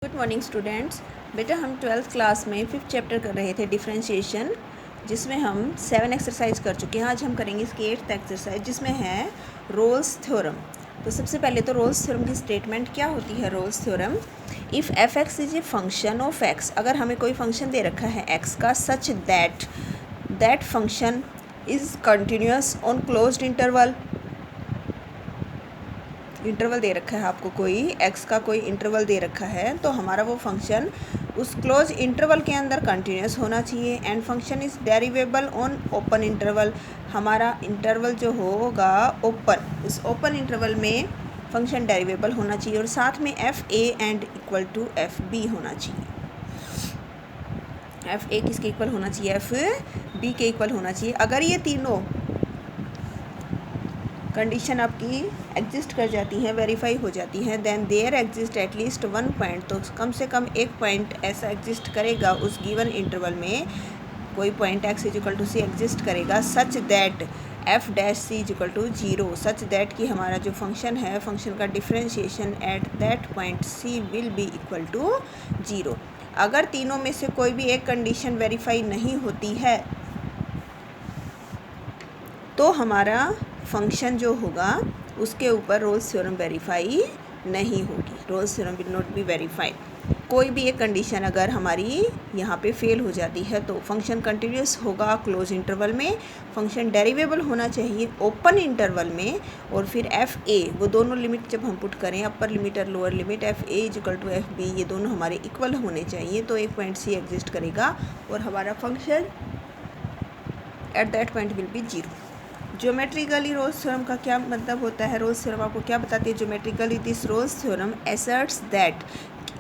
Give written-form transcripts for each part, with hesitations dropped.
Good morning students. बेटा हम 12th class में 5th चैप्टर कर रहे थे डिफरेंशिएशन, जिसमें हम 7 एक्सरसाइज कर चुके हैं। आज हम करेंगे इसकी 8th एक्सरसाइज, जिसमें है रोल्स थ्योरम। तो सबसे पहले तो रोल्स थ्योरम की स्टेटमेंट क्या होती है। Rolle's theorem, if f x is a function of x, अगर हमें कोई फंक्शन दे रखा है एक्स का, such that function is continuous on closed interval दे रखा है आपको, कोई एक्स का कोई इंटरवल दे रखा है, तो हमारा वो फंक्शन उस क्लोज इंटरवल के अंदर कंटिन्यूस होना चाहिए। And function is derivable on open interval, हमारा इंटरवल जो होगा ओपन, उस ओपन इंटरवल में फंक्शन डेरिवेबल होना चाहिए। और साथ में f a and equal to F b होना चाहिए। एफ ए किसके इक्वल होना चाहिए, एफ बी के इक्वल होना चाहिए। अगर ये तीनों कंडीशन आपकी एग्जिस्ट कर जाती हैं, वेरीफाई हो जाती हैं, then there exist at least one point, तो कम से कम एक पॉइंट ऐसा एग्जिस्ट करेगा उस गिवन इंटरवल में, कोई point x is equal to c exist करेगा, such that f dash C is equal to zero, such that कि हमारा जो फंक्शन है, फंक्शन का differentiation at that point c will be equal to zero. अगर तीनों में से कोई भी एक कंडीशन वेरीफाई नहीं होती है तो हमारा फंक्शन जो होगा उसके ऊपर रोल्स थ्योरम वेरीफाई नहीं होगी। Rolle's theorem will not be verified. कोई भी एक कंडीशन अगर हमारी यहाँ पे फेल हो जाती है तो फंक्शन कंटिन्यूस होगा क्लोज इंटरवल में, फंक्शन डेरिवेबल होना चाहिए ओपन इंटरवल में, और फिर एफ ए, वो दोनों लिमिट जब हम पुट करें, अपर लिमिट और lower limit, F A is equal to F B, ये दोनों हमारे इक्वल होने चाहिए, तो एक पॉइंट सी एग्जिस्ट करेगा और हमारा function at that point will be zero. Geometrically Rolle's theorem का क्या मतलब होता है। रोल्स थ्योरम आपको क्या बताती है। Geometrically this Rolle's theorem assets that,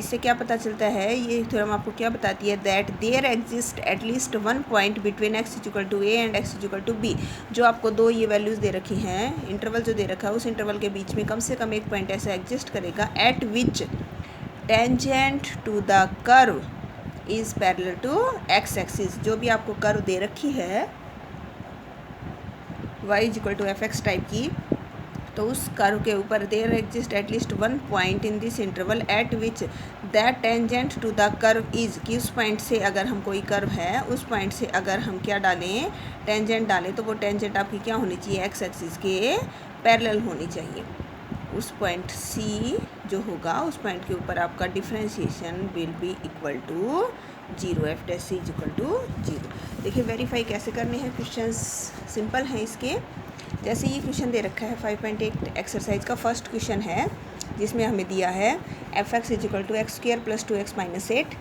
इससे क्या पता चलता है, ये थ्योरम आपको क्या बताती है, that there exist at least one point between X is equal to A and X is equal to B. जो आपको दो ये वैल्यूज़ दे रखी हैं, इंटरवल जो दे रखा है, उस इंटरवल के बीच में कम से कम एक पॉइंट ऐसा एग्जिस्ट करेगा at which tangent to the curve is parallel to X axis. जो भी आपको कर्व दे रखी है y is equal to F X type की, तो उस कर्व के ऊपर there exist at least one point in this interval at which that tangent to the curve is, कि उस पॉइंट से अगर हम कोई कर्व है, उस पॉइंट से अगर हम क्या डालें, टेंजेंट डालें, तो वो टेंजेंट आपकी क्या होनी चाहिए, एक्स एक्सिस के पैरेलल होनी चाहिए। उस पॉइंट सी जो होगा, उस पॉइंट के ऊपर आपका differentiation will be equal to zero, F dash C is equal to zero. देखिए वेरीफाई कैसे करने हैं, क्वेश्चंस सिंपल हैं इसके। जैसे ये क्वेश्चन दे रखा है 5.8 एक्सरसाइज का फर्स्ट क्वेश्चन है, जिसमें हमें दिया है F x is equal to X square plus 2x minus 8।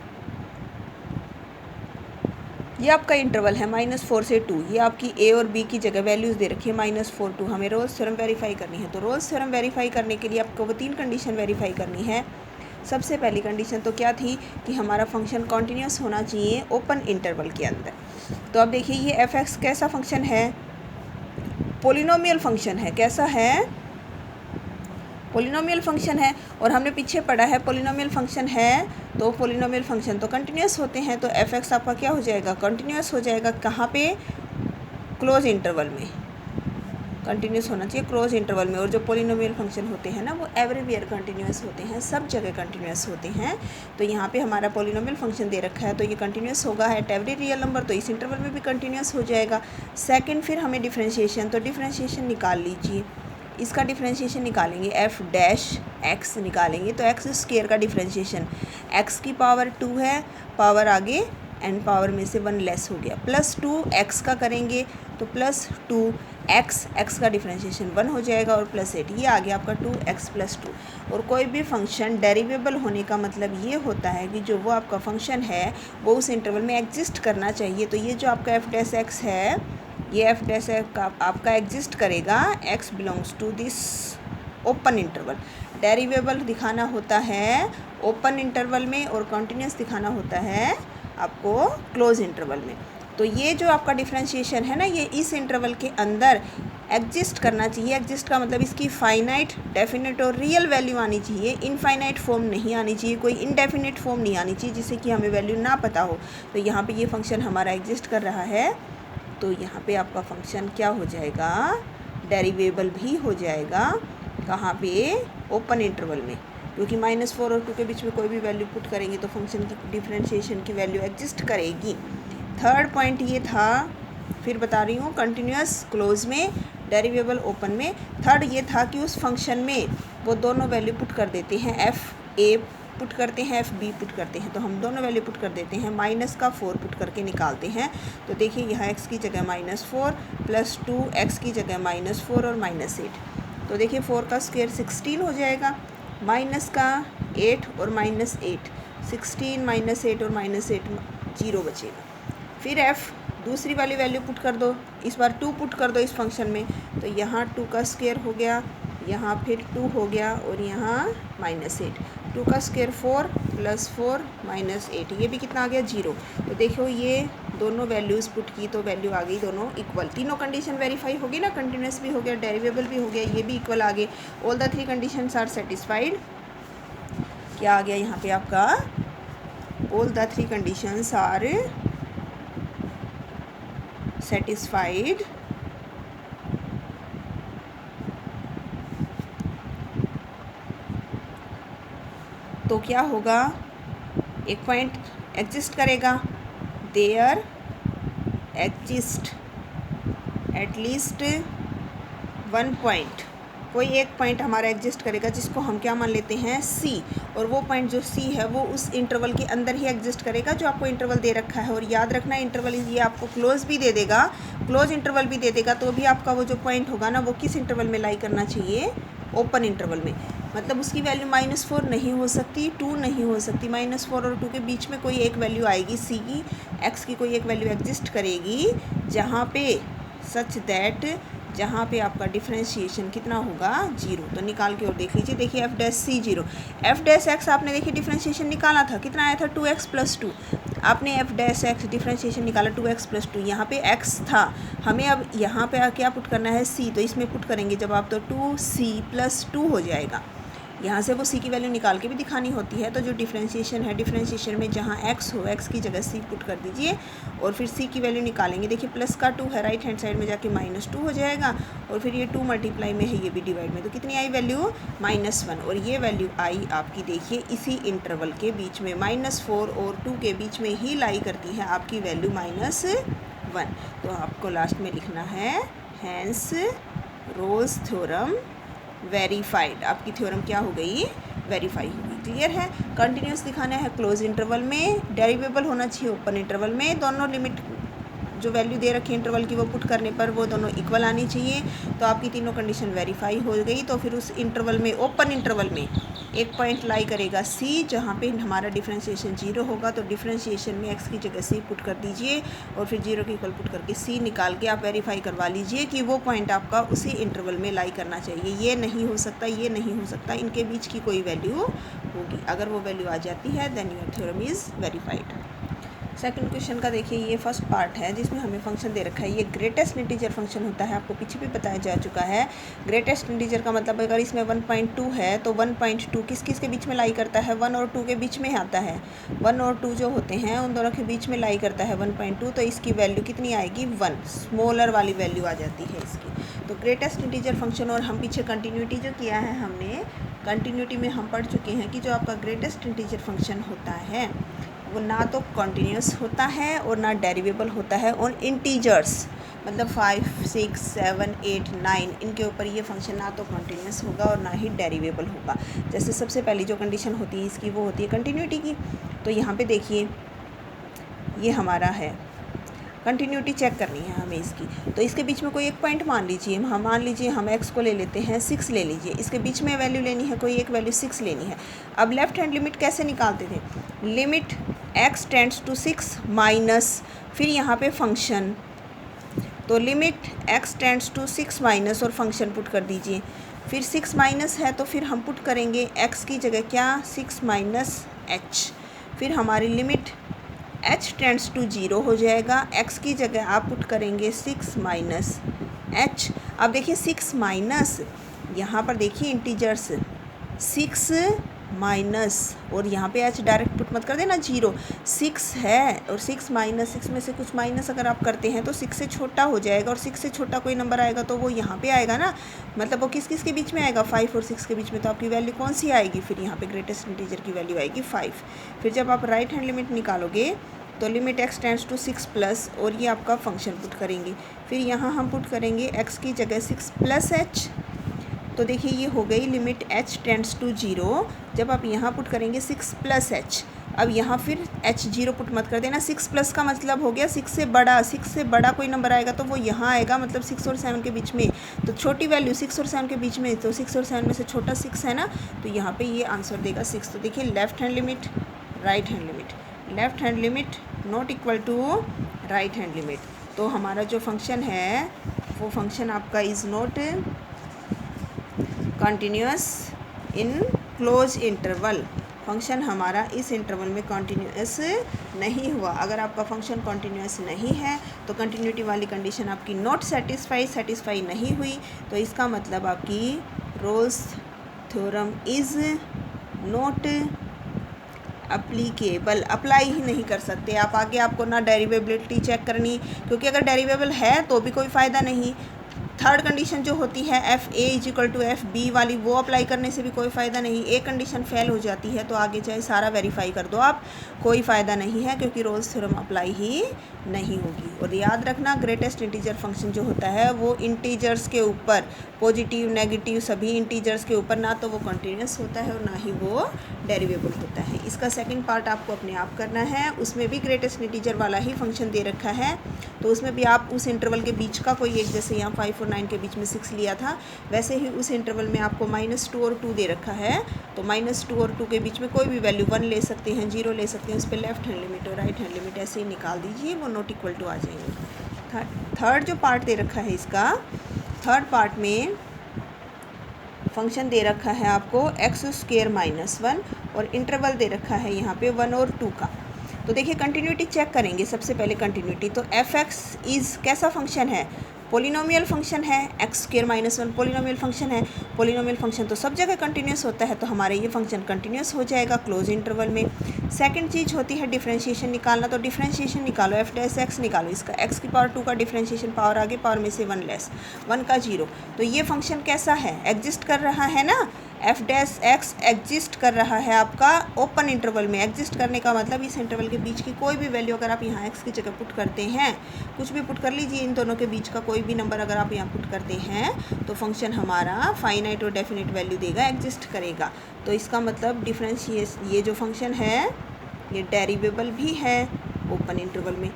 ये आपका इंटरवल है -4 से 2, ये आपकी ए और बी की जगह वैल्यूज़ दे रखी है -4 2। हमें रोल्स थ्योरम वेरीफाई करनी है, तो रोल्स थ्योरम वेरीफाई करने के लिए आपको वो तीन कंडीशन वेरीफाई करनी है। सबसे पहली कंडीशन तो क्या थी कि हमारा फंक्शन कॉन्टीन्यूस होना चाहिए ओपन इंटरवल के अंदर। तो अब देखिए ये एफ एक्स कैसा फंक्शन है, पोलिनोमियल फंक्शन है। कैसा है, पोलिनोमियल फंक्शन है। और हमने पीछे पढ़ा है पोलिनोमियल फंक्शन है, तो पोलिनोमियल फंक्शन तो कंटिन्यूस होते हैं, तो एफ एक्स आपका क्या हो जाएगा, कंटिन्यूस हो जाएगा। कहाँ पे, क्लोज इंटरवल में कंटिन्यूस होना चाहिए, क्लोज इंटरवल में। और जो पोलिनोमियल फंक्शन होते हैं ना, वो एवरीवेयर कंटिन्यूस होते हैं, सब जगह कंटिन्यूस होते हैं। तो यहाँ पे हमारा पोलिनोमियल फंक्शन दे रखा है, तो ये कंटिन्यूस होगा एट एवरी रियल नंबर, तो इस इंटरवल में भी कंटिन्यूस हो जाएगा। सेकंड, फिर हमें डिफरेंशिएशन, तो डिफरेंशिएशन निकाल लीजिए। इसका डिफरेंशिएशन निकालेंगे, एफ डैश एक्स निकालेंगे, तो एक्स स्क्वायर का डिफरेंशिएशन, एक्स की पावर 2 है, पावर आगे एंड पावर में से 1 लेस हो गया, प्लस 2 एक्स का करेंगे तो प्लस 2 एक्स का डिफरेंशिएशन 1 हो जाएगा, और प्लस 8, ये आ गया आपका 2x प्लस 2। और कोई भी फंक्शन डेरिवेबल होने का मतलब ये होता है कि जो वो आपका फंक्शन है वो उस इंटरवल में एग्जिस्ट करना चाहिए। तो ये जो आपका एफ डैश एक्स है, ये एफ डैश एक्स आपका एग्जिस्ट करेगा, x belongs to this open interval. Derivable दिखाना होता है ओपन इंटरवल में, और कॉन्टीन्यूस दिखाना होता है आपको क्लोज इंटरवल में। तो ये जो आपका डिफरेंशिएशन है ना, ये इस इंटरवल के अंदर एग्जिस्ट करना चाहिए। एग्जिस्ट का मतलब इसकी फाइनाइट, डेफिनेट और रियल वैल्यू आनी चाहिए, इनफाइनाइट फॉर्म नहीं आनी चाहिए, कोई इनडेफिनेट फॉर्म नहीं आनी चाहिए जिससे कि हमें वैल्यू ना पता हो। तो यहाँ पे ये फंक्शन हमारा एग्जिस्ट कर रहा है, तो यहाँ पे आपका फंक्शन क्या हो जाएगा, डेरिवेबल भी हो जाएगा। कहाँ पे, ओपन इंटरवल में, क्योंकि -4 और 2 के बीच में कोई भी वैल्यू पुट करेंगे तो फंक्शन की डिफरेंशिएशन की वैल्यू एग्जिस्ट करेगी। थर्ड पॉइंट ये था, फिर बता रही हूँ, कंटिन्यूस क्लोज में, डेरिवेबल ओपन में। थर्ड ये था कि उस फंक्शन में वो दोनों वैल्यू पुट कर देते हैं, f(a) पुट करते हैं, f(b) पुट करते हैं। तो हम दोनों वैल्यू पुट कर देते हैं, माइनस का 4 पुट करके निकालते हैं। तो देखिए यहाँ x की जगह -4 प्लस 2, x की जगह -4 और -8। तो देखिए 4 का स्क्वायर 16 हो जाएगा, माइनस का 8 और -8, 16 -8 और -8 0 बचेगा। फिर f दूसरी वाली वैल्यू पुट कर दो, इस बार 2 पुट कर दो इस फंक्शन में। तो यहाँ 2 का स्क्वायर हो गया, यहाँ फिर 2 हो गया और यहाँ -8। 2 का स्क्वायर 4 प्लस 4 -8, ये भी कितना आ गया 0। तो देखो ये दोनों वैल्यूज़ पुट की तो वैल्यू आ गई दोनों इक्वल। तीनों कंडीशन वेरीफाई होगी ना, कंटिन्यूस भी हो गया, डेरिवेबल भी हो गया, ये भी इक्वल आ गए। All the 3 conditions are satisfied. क्या आ गया यहाँ पे आपका, all the 3 conditions are satisfied तो क्या होगा, एक पॉइंट एग्जिस्ट करेगा, देयर एग्जिस्ट एटलीस्ट 1 पॉइंट, कोई एक पॉइंट हमारा एग्जिस्ट करेगा जिसको हम क्या मान लेते हैं C, और वो पॉइंट जो C है वो उस इंटरवल के अंदर ही एग्जिस्ट करेगा जो आपको इंटरवल दे रखा है। और याद रखना इंटरवल ये आपको क्लोज भी दे देगा, क्लोज इंटरवल भी दे देगा, तो भी आपका वो जो पॉइंट होगा ना वो किस इंटरवल में लाई करना चाहिए, ओपन इंटरवल में। मतलब उसकी वैल्यू -4 नहीं हो सकती, 2 नहीं हो सकती, -4 और 2 के बीच में कोई एक वैल्यू आएगी C की, x की कोई एक वैल्यू एग्जिस्ट करेगी जहाँ पे सच दैट, जहाँ पे आपका डिफरेंशिएशन कितना होगा 0। तो निकाल के और देख लीजिए, देखिए f'(c) 0, f'(x) आपने देखिए डिफरेंशिएशन निकाला था, कितना आया था 2x + 2। आपने f'(x) डिफरेंशिएशन निकाला 2x + 2, यहाँ पे x था, हमें अब यहाँ पे क्या पुट करना है C, तो इसमें पुट करेंगे जब आप तो 2c + 2 हो जाएगा। यहाँ से वो C की वैल्यू निकाल के भी दिखानी होती है। तो जो डिफरेंशिएशन है, डिफरेंशिएशन में जहाँ x हो, x की जगह C पुट कर दीजिए और फिर C की वैल्यू निकालेंगे। देखिए प्लस का 2 है, राइट हैंड साइड में जाके -2 हो जाएगा और फिर ये 2 मल्टीप्लाई में है, ये भी डिवाइड में, तो कितनी आई वैल्यू -1। और ये वैल्यू आई आपकी देखिए इसी इंटरवल के बीच में, -4 और 2 के बीच में ही लाई करती है आपकी वैल्यू -1। तो आपको लास्ट में लिखना है हैंस रोल्स थ्योरम वेरीफाइड। आपकी थ्योरम क्या हो गई, वेरीफाई हो गई। क्लियर है। कंटिन्यूस दिखाना है क्लोज इंटरवल में, डेरिवेबल होना चाहिए ओपन इंटरवल में, दोनों लिमिट जो वैल्यू दे रखी है इंटरवल की वो पुट करने पर वो दोनों इक्वल आनी चाहिए। तो आपकी तीनों कंडीशन वेरीफाई हो गई। तो फिर उस इंटरवल में, ओपन इंटरवल में एक पॉइंट लाई करेगा C, जहाँ पे हमारा डिफरेंशिएशन 0 होगा। तो डिफरेंशिएशन में x की जगह C पुट कर दीजिए और फिर 0 के इक्वल पुट करके C निकाल के आप वेरीफाई करवा लीजिए कि वो पॉइंट आपका उसी इंटरवल में लाई करना चाहिए। ये नहीं हो सकता, ये नहीं हो सकता, इनके बीच की कोई वैल्यू होगी। अगर वो वैल्यू आ जाती है then your theorem is verified. Second question का देखिए, ये फर्स्ट पार्ट है जिसमें हमें फंक्शन दे रखा है। ये ग्रेटेस्ट इंटीजर फंक्शन होता है, आपको पीछे भी बताया जा चुका है। ग्रेटेस्ट इंटीजर का मतलब अगर इसमें 1.2 है तो 1.2 किस किस के बीच में लाई करता है, 1 और 2 के बीच में आता है। 1 और 2 जो होते हैं उन दोनों के बीच में लाई करता है 1.2। तो इसकी वैल्यू कितनी आएगी 1, स्मॉलर वाली वैल्यू आ जाती है इसकी। तो ग्रेटेस्ट इंटीजर फंक्शन, और हम पीछे कंटिन्यूटी जो किया है हमने, कंटिन्यूटी में हम पढ़ चुके हैं कि जो आपका ग्रेटेस्ट इंटीजर फंक्शन होता है वो ना तो कॉन्टीन्यूस होता है और ना डेरिवेबल होता है। और इंटीजर्स मतलब 5, 6, 7, 8, 9 इनके ऊपर ये फंक्शन ना तो कॉन्टीन्यूस होगा और ना ही डेरिवेबल होगा। जैसे सबसे पहली जो कंडीशन होती है इसकी वो होती है कंटिन्यूटी की। तो यहाँ पे देखिए ये हमारा है, कंटिन्यूटी चेक करनी है हमें इसकी। तो इसके बीच में कोई एक पॉइंट मान लीजिए, हम मान लीजिए हम x को ले लेते हैं 6 ले लीजिए, इसके बीच में वैल्यू लेनी है, कोई एक वैल्यू 6 लेनी है। अब लेफ्ट हैंड लिमिट कैसे निकालते थे, limit x tends to 6 minus, फिर यहाँ पे फंक्शन, तो limit x tends to 6 minus और फंक्शन पुट कर दीजिए। फिर 6 माइनस है तो फिर हम पुट करेंगे x की जगह क्या 6 माइनस h, फिर हमारी लिमिट h टेंड्स टू 0 हो जाएगा, x की जगह आप पुट करेंगे 6 माइनस h। अब देखिए 6 माइनस, यहाँ पर देखिए इंटीजर्स 6 माइनस, और यहाँ पे एच डायरेक्ट पुट मत कर देना, 0। 6 है और 6 माइनस 6 में से कुछ माइनस अगर आप करते हैं तो 6 से छोटा हो जाएगा, और 6 से छोटा कोई नंबर आएगा तो वो यहाँ पे आएगा ना, मतलब वो किस किस के बीच में आएगा, 5 और 6 के बीच में। तो आपकी वैल्यू कौन सी आएगी फिर यहाँ पे, ग्रेटेस्ट इंटीजर की वैल्यू आएगी 5। फिर जब आप राइट हैंड लिमिट निकालोगे तो limit x tends to 6 plus, और ये आपका फंक्शन पुट करेंगे। फिर यहाँ हम पुट करेंगे x की जगह 6 प्लस h, तो देखिए ये हो गई लिमिट h टेंड्स टू 0। जब आप यहाँ पुट करेंगे 6 प्लस h, अब यहाँ फिर h 0 पुट मत कर देना, 6 प्लस का मतलब हो गया 6 से बड़ा, 6 से बड़ा कोई नंबर आएगा तो वो यहाँ आएगा, मतलब 6 और 7 के बीच में। तो छोटी वैल्यू 6 और 7 के बीच में, तो 6 और 7 में से छोटा 6 है ना, तो यहाँ पे ये आंसर देगा 6। तो देखिए left hand limit, right hand limit, left hand limit not equal to right hand limit. तो हमारा जो फंक्शन है वो फंक्शन आपका is not continuous in closed interval. Function हमारा इस इंटरवल में कंटिन्यूअस नहीं हुआ। अगर आपका फंक्शन कंटिन्यूअस नहीं है तो कंटिन्यूटी वाली कंडीशन आपकी नॉट सेटिस्फाई नहीं हुई, तो इसका मतलब आपकी Rolle's theorem is not applicable, apply ही नहीं कर सकते आप। आगे आपको ना डेरिवेबिलिटी चेक करनी, क्योंकि अगर डेरिवेबल है तो भी कोई फ़ायदा नहीं। थर्ड कंडीशन जो होती है F A is equal to F B वाली, वो अप्लाई करने से भी कोई फ़ायदा नहीं। एक कंडीशन फेल हो जाती है तो आगे चाहे सारा वेरीफाई कर दो आप, कोई फ़ायदा नहीं है, क्योंकि रोल्स थ्योरम अप्लाई ही नहीं होगी। और याद रखना ग्रेटेस्ट इंटीजर फंक्शन जो होता है वो इंटीजर्स के ऊपर, पॉजिटिव नेगेटिव सभी इंटीजर्स के ऊपर, ना तो वो कंटिन्यूस होता है और ना ही वो डेरिवेबल होता है। इसका सेकंड पार्ट आपको अपने आप करना है, उसमें भी ग्रेटेस्ट इंटीजर वाला ही फंक्शन दे रखा है, तो उसमें भी आप उस इंटरवल के बीच का कोई एक, जैसे यहाँ 5 और 9 के बीच में 6 लिया था, वैसे ही उस इंटरवल में आपको -2 और 2 दे रखा है, तो -2 और 2 के बीच में कोई भी वैल्यू 1 ले सकते हैं, 0 ले सकते हैं, उस पर लेफ्ट हैंड लिमिट और राइट हैंड लिमिट ऐसे ही निकाल दीजिए, वो नॉट इक्वल टू आ जाएंगे। थर्ड जो पार्ट दे रखा है इसका, थर्ड पार्ट में फंक्शन दे रखा है आपको x² -1 और इंटरवल दे रखा है यहाँ पे 1 और 2 का। तो देखिए कंटिन्यूटी चेक करेंगे सबसे पहले कंटिन्यूटी। तो f(x) इज़ कैसा फंक्शन है, पोलिनोमियल फंक्शन है, x² -1 पोलिनोमियल फंक्शन है। पोलिनोमियल फंक्शन तो सब जगह कंटिन्यूस होता है, तो हमारे ये फंक्शन कंटिन्यूस हो जाएगा क्लोज इंटरवल में। सेकंड चीज़ होती है डिफरेंशिएशन निकालना, तो डिफरेंशिएशन निकालो, f(x) निकालो, इसका x की पावर 2 का डिफरेंशिएशन, पावर आगे पावर में से 1 लेस, 1 का 0। तो ये फंक्शन कैसा है, एग्जिस्ट कर रहा है ना, f(x) एग्जिस्ट कर रहा है आपका ओपन इंटरवल में। एग्जिस्ट करने का मतलब इस इंटरवल के बीच की कोई भी वैल्यू अगर आप यहाँ x की जगह पुट करते हैं, कुछ भी पुट कर लीजिए, इन दोनों के बीच का कोई भी नंबर अगर आप यहाँ पुट करते हैं तो फंक्शन हमारा फाइनाइट और डेफिनेट वैल्यू देगा, एग्जिस्ट करेगा। तो इसका मतलब डिफरेंशिएशन, ये जो फंक्शन है ये डेरिवेबल भी है ओपन इंटरवल में।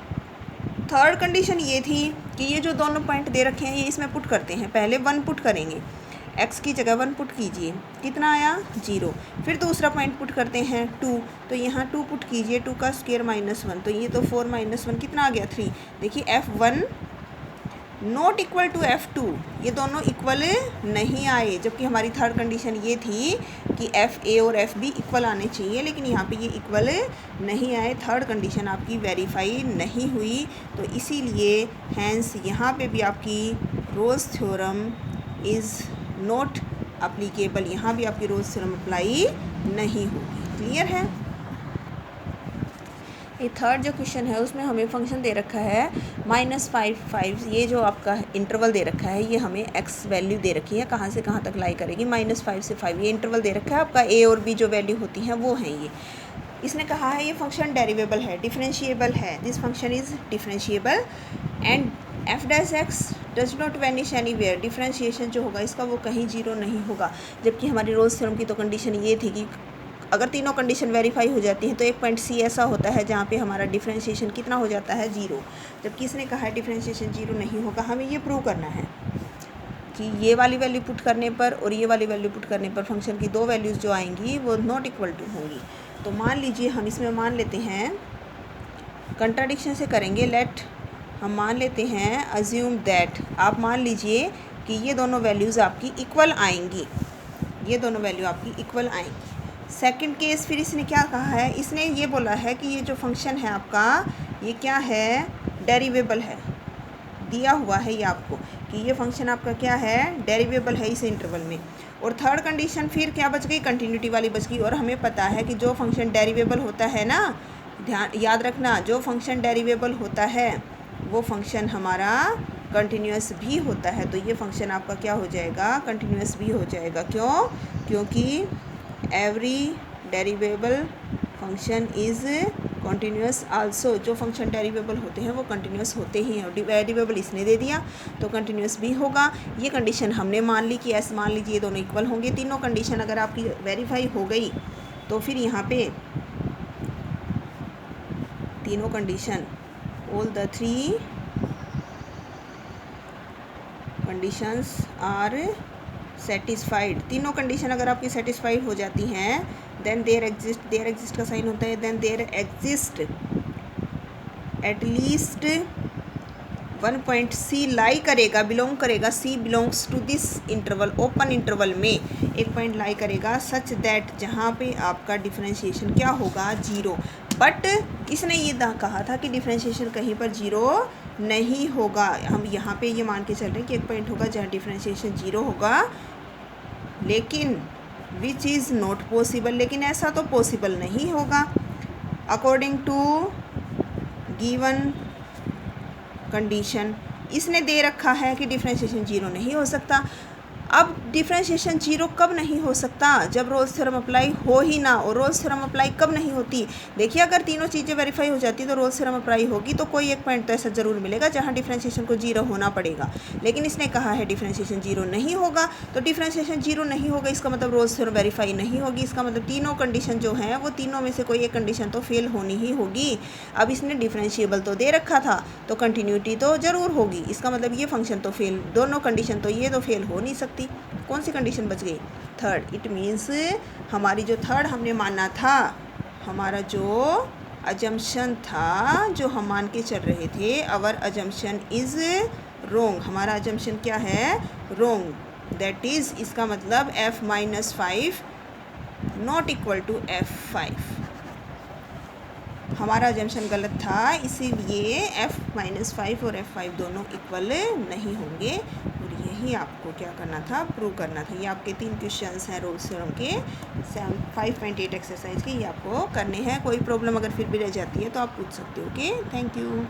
थर्ड कंडीशन ये थी कि ये जो दोनों पॉइंट दे रखे हैं ये इसमें पुट करते हैं, पहले 1 पुट करेंगे, x की जगह 1 पुट कीजिए, कितना आया 0। फिर दूसरा पॉइंट पुट करते हैं 2, तो यहाँ 2 पुट कीजिए, 2 का स्क्वायर -1, तो ये तो 4 -1 कितना आ गया 3। देखिए f1 not equal to f2, ये दोनों इक्वल नहीं आए, जबकि हमारी थर्ड कंडीशन ये थी कि fa और fb इक्वल आने चाहिए, लेकिन यहाँ पे ये इक्वल नहीं आए, थर्ड कंडीशन आपकी वेरीफाई नहीं हुई। तो इसीलिए हैंस यहाँ पे भी आपकी Rolle's theorem is not applicable, यहाँ भी आपकी रोल्स थ्योरम अप्लाई नहीं होगी। क्लियर है। ये थर्ड जो क्वेश्चन है उसमें हमें फंक्शन दे रखा है -5, ये जो आपका इंटरवल दे रखा है ये हमें x वैल्यू दे रखी है, कहाँ से कहाँ तक लाई करेगी, -5 से 5, ये इंटरवल दे रखा है आपका, a और b जो वैल्यू होती हैं वो हैं ये। इसने कहा है ये फंक्शन डेरिवेबल है, डिफरेंशिएबल है, this function is differentiable and f(x) does not vanish anywhere. Differentiation जो होगा इसका वो कहीं 0 नहीं होगा, जबकि हमारी रोल्स थ्योरम की तो कंडीशन ये थी कि अगर तीनों कंडीशन वेरीफाई हो जाती हैं तो एक पॉइंट C ऐसा होता है जहाँ पे हमारा डिफरेंशिएशन कितना हो जाता है 0, जबकि इसने कहा है डिफरेंशिएशन 0 नहीं होगा। हमें ये प्रूव करना है कि ये वाली वैल्यू पुट करने पर और ये वाली वैल्यू पुट करने पर फंक्शन की दो वैल्यूज़ जो आएंगी वो नॉट इक्वल टू होंगी। तो मान लीजिए हम इसमें मान लेते हैं, कंट्राडिक्शन से करेंगे, लेट हम मान लेते हैं अज्यूम दैट, आप मान लीजिए कि ये दोनों वैल्यूज़ आपकी इक्वल आएंगी, ये दोनों वैल्यू आपकी इक्वल आएंगी। सेकंड केस फिर इसने क्या कहा है, इसने ये बोला है कि ये जो फंक्शन है आपका ये क्या है, डेरिवेबल है, दिया हुआ है ये आपको कि ये फंक्शन आपका क्या है, डेरिवेबल है इस इंटरवल में। और थर्ड कंडीशन फिर क्या बच गई, कंटिन्यूटी वाली बच गई। और हमें पता है कि जो फंक्शन डेरिवेबल होता है ना, ध्यान याद रखना, जो फंक्शन डेरिवेबल होता है वो फंक्शन हमारा कंटिन्यूस भी होता है। तो ये फंक्शन आपका क्या हो जाएगा, कंटिन्यूस भी हो जाएगा। क्यों, क्योंकि every derivable function is continuous also. जो फंक्शन डेरिवेबल होते हैं वो कंटिन्यूस होते ही हैं। डेरिवेबल इसने दे दिया तो कंटिन्यूस भी होगा। ये कंडीशन हमने मान ली कि ऐसे मान लीजिए दोनों इक्वल होंगे। तीनों कंडीशन अगर आपकी वेरीफाई हो गई तो फिर यहाँ पे तीनों condition, all the three conditions are satisfied. तीनों कंडीशन अगर आपकी सेटिस्फाइड हो जाती हैं, देन देयर एग्जिस्ट का साइन होता है, then there exist at least one point c lie करेगा, बिलोंग करेगा, c belongs to this interval, open interval में एक पॉइंट लाई करेगा सच दैट, जहाँ पे आपका डिफरेंशिएशन क्या होगा, जीरो। बट इसने ये कहा था कि डिफरेंशिएशन कहीं पर जीरो नहीं होगा। हम यहाँ पे ये मान के चल रहे हैं कि एक पॉइंट होगा जहाँ डिफरेंशिएशन जीरो होगा, लेकिन विच इज़ नॉट पॉसिबल, लेकिन ऐसा तो पॉसिबल नहीं होगा अकॉर्डिंग टू गिवन कंडीशन। इसने दे रखा है कि डिफरेंशिएशन जीरो नहीं हो सकता। अब डिफरेंशिएशन जीरो कब नहीं हो सकता, जब रोल्स थ्योरम अप्लाई हो ही ना। और रोल्स थ्योरम अप्लाई कब नहीं होती, देखिए अगर तीनों चीज़ें वेरीफाई हो जाती तो रोल्स थ्योरम अप्लाई होगी, तो कोई एक पॉइंट तो ऐसा ज़रूर मिलेगा जहाँ डिफरेंशिएशन को जीरो होना पड़ेगा। लेकिन इसने कहा है डिफरेंशिएशन जीरो नहीं होगा, तो डिफरेंशिएशन जीरो नहीं होगा इसका मतलब रोल्स थ्योरम वेरीफाई नहीं होगी। इसका मतलब तीनों कंडीशन जो हैं वो तीनों में से कोई एक कंडीशन तो फेल होनी ही होगी। अब इसने डिफरेंशिएबल तो दे रखा था तो कंटिन्यूटी तो ज़रूर होगी। इसका मतलब ये फंक्शन तो फेल, दोनों कंडीशन तो ये तो फेल हो नहीं सकती। कौन सी कंडीशन बच गई, थर्ड। इट मीन्स हमारी जो थर्ड हमने माना था, हमारा जो अजम्पशन था, जो हम मान के चल रहे थे, अवर अजम्पशन इज़ रोंग। हमारा अजम्पशन क्या है, रोंग। दैट इज़, इसका मतलब f-5 not equal to f5। हमारा अजम्पशन गलत था, इसीलिए f-5 और f5 दोनों इक्वल नहीं होंगे। और यही आपको क्या करना था, प्रूव करना था। ये आपके 3 क्वेश्चंस हैं रोल्स थ्योरम के 5.8 एक्सरसाइज के, ये आपको करने हैं। कोई प्रॉब्लम अगर फिर भी रह जाती है तो आप पूछ सकते हो। Okay, thank you.